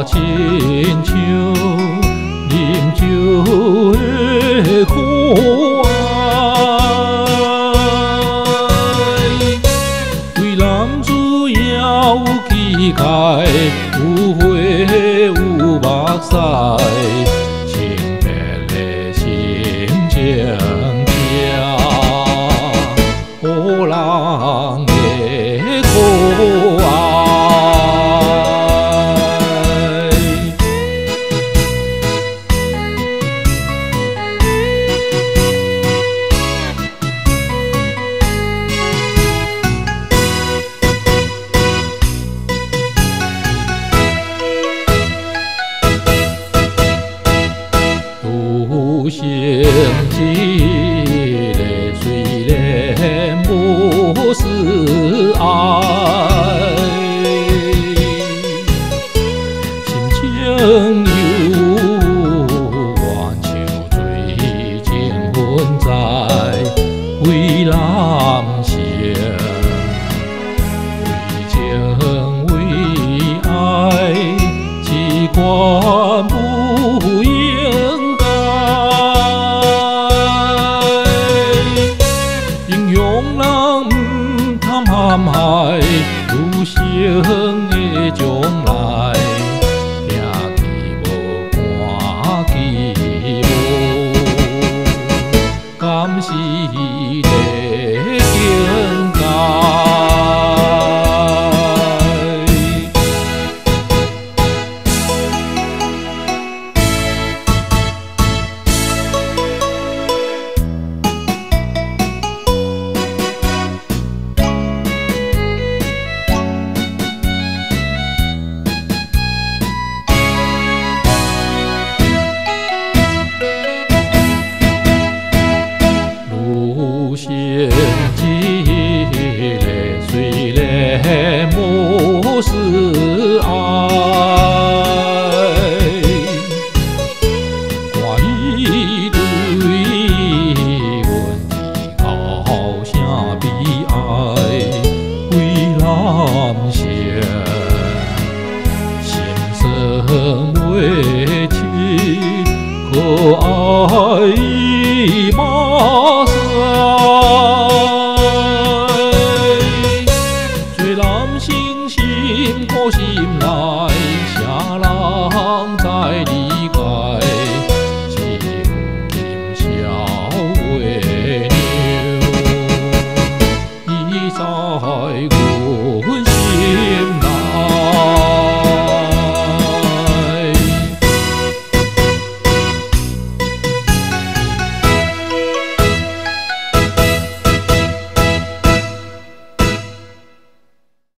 亲像饮酒的苦爱，为男子也有气概，有花有目屎，清白的心情听，予人的可爱。有生一个虽然不是爱，心情犹原像水情分在，为男性，为情为爱，只管不应该。陷害有生的将来，拼去无看去无，敢是这境界？有生一个虽然不是爱，看伊对阮的后声悲哀，为男性心酸袂起，可爱伊目屎。心苦心内，谁人知理解？